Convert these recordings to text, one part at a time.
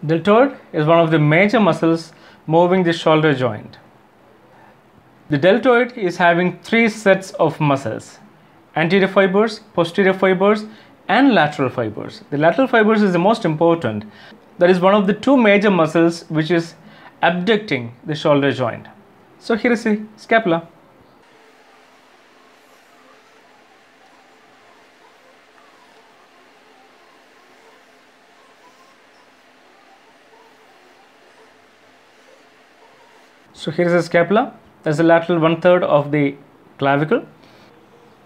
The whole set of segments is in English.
Deltoid is one of the major muscles moving the shoulder joint. The deltoid is having three sets of muscles: anterior fibers, posterior fibers, and lateral fibers. The lateral fibers is the most important. That is one of the two major muscles which is abducting the shoulder joint. So here is the scapula. So here is the scapula. That's the lateral 1/3 of the clavicle.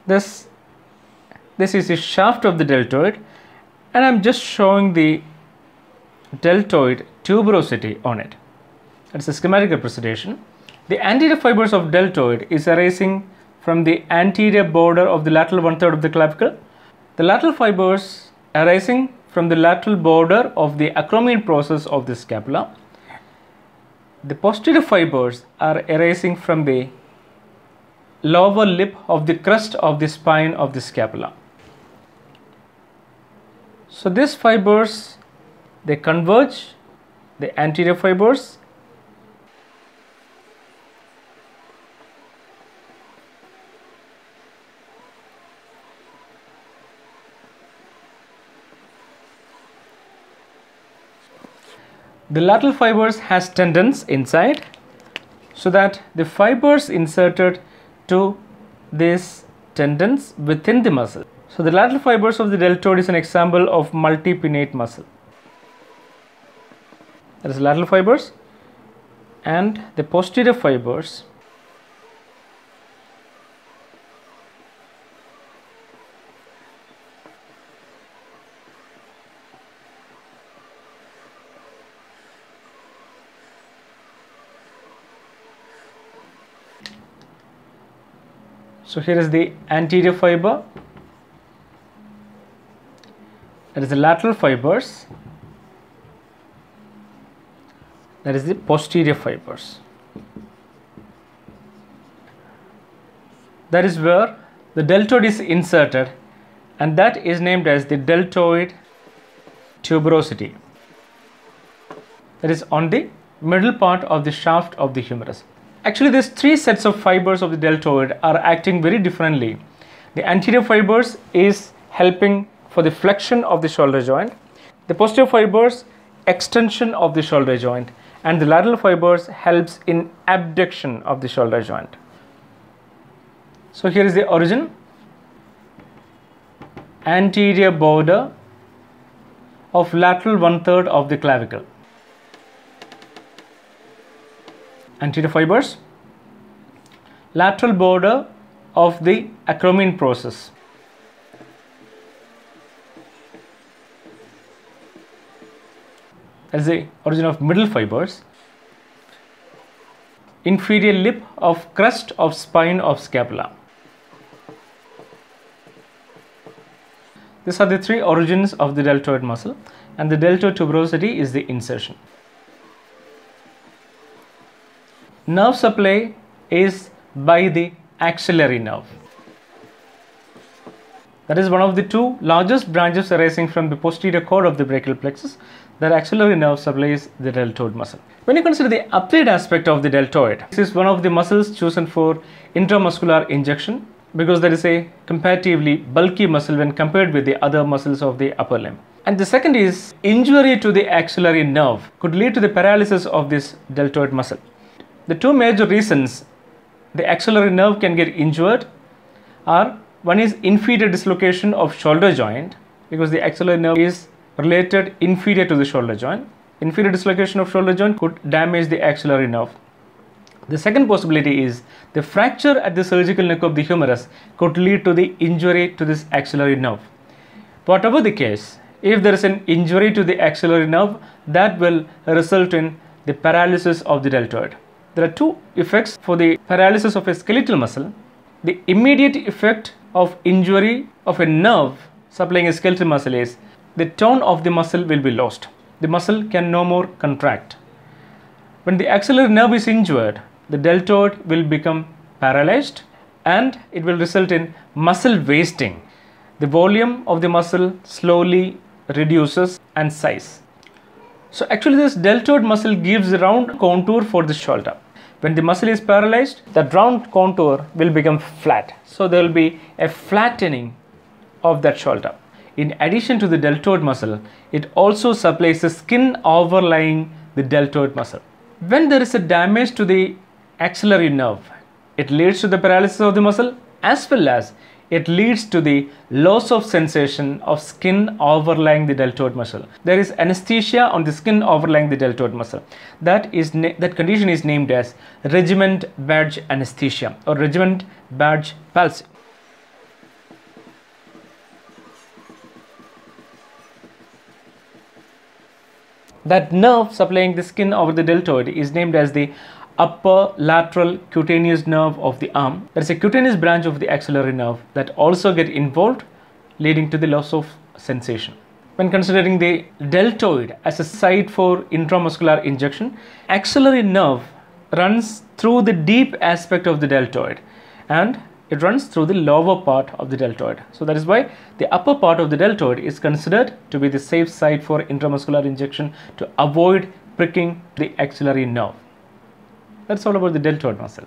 This is the shaft of the deltoid, and I'm just showing the deltoid tuberosity on it. That's a schematic representation. The anterior fibers of deltoid is arising from the anterior border of the lateral 1/3 of the clavicle. The lateral fibers arising from the lateral border of the acromion process of the scapula. The posterior fibers are arising from the lower lip of the crest of the spine of the scapula. So these fibers, they converge, the anterior fibers, the lateral fibers has tendons inside, so that the fibers inserted to these tendons within the muscle. So the lateral fibers of the deltoid is an example of multipinnate muscle. That is lateral fibers, and the posterior fibers So here is the anterior fiber, that is the lateral fibers, that is the posterior fibers. That is where the deltoid is inserted, and that is named as the deltoid tuberosity. That is on the middle part of the shaft of the humerus. Actually, these three sets of fibers of the deltoid are acting very differently. The anterior fibers is helping for the flexion of the shoulder joint, the posterior fibers extension of the shoulder joint, and the lateral fibers helps in abduction of the shoulder joint. So here is the origin: anterior border of lateral 1/3 of the clavicle. Anterior fibers, lateral border of the acromion process. As the origin of middle fibers, inferior lip of crest of spine of scapula. These are the three origins of the deltoid muscle, and the deltoid tuberosity is the insertion. Nerve supply is by the axillary nerve. That is one of the two largest branches arising from the posterior cord of the brachial plexus. That axillary nerve supplies the deltoid muscle. When you consider the applied aspect of the deltoid, this is one of the muscles chosen for intramuscular injection because there is a comparatively bulky muscle when compared with the other muscles of the upper limb. And the second is injury to the axillary nerve could lead to the paralysis of this deltoid muscle. The two major reasons the axillary nerve can get injured are: one is inferior dislocation of shoulder joint, because the axillary nerve is related inferior to the shoulder joint. Inferior dislocation of shoulder joint could damage the axillary nerve. The second possibility is the fracture at the surgical neck of the humerus could lead to the injury to this axillary nerve. Whatever the case, if there is an injury to the axillary nerve, that will result in the paralysis of the deltoid. There are two effects for the paralysis of a skeletal muscle. The immediate effect of injury of a nerve supplying a skeletal muscle is the tone of the muscle will be lost. The muscle can no more contract. When the axillary nerve is injured, the deltoid will become paralyzed, and it will result in muscle wasting. The volume of the muscle slowly reduces and size. So actually this deltoid muscle gives a round contour for the shoulder. When the muscle is paralyzed, that round contour will become flat. So there will be a flattening of that shoulder. In addition to the deltoid muscle, it also supplies the skin overlying the deltoid muscle. When there is a damage to the axillary nerve, it leads to the paralysis of the muscle, as well as it leads to the loss of sensation of skin overlying the deltoid muscle. There is anesthesia on the skin overlying the deltoid muscle. That condition is named as regiment badge anesthesia or regiment badge palsy. That nerve supplying the skin over the deltoid is named as the upper lateral cutaneous nerve of the arm. There is a cutaneous branch of the axillary nerve that also get involved, leading to the loss of sensation. When considering the deltoid as a site for intramuscular injection, axillary nerve runs through the deep aspect of the deltoid and it runs through the lower part of the deltoid. So that is why the upper part of the deltoid is considered to be the safe site for intramuscular injection to avoid pricking the axillary nerve. That's all about the deltoid muscle.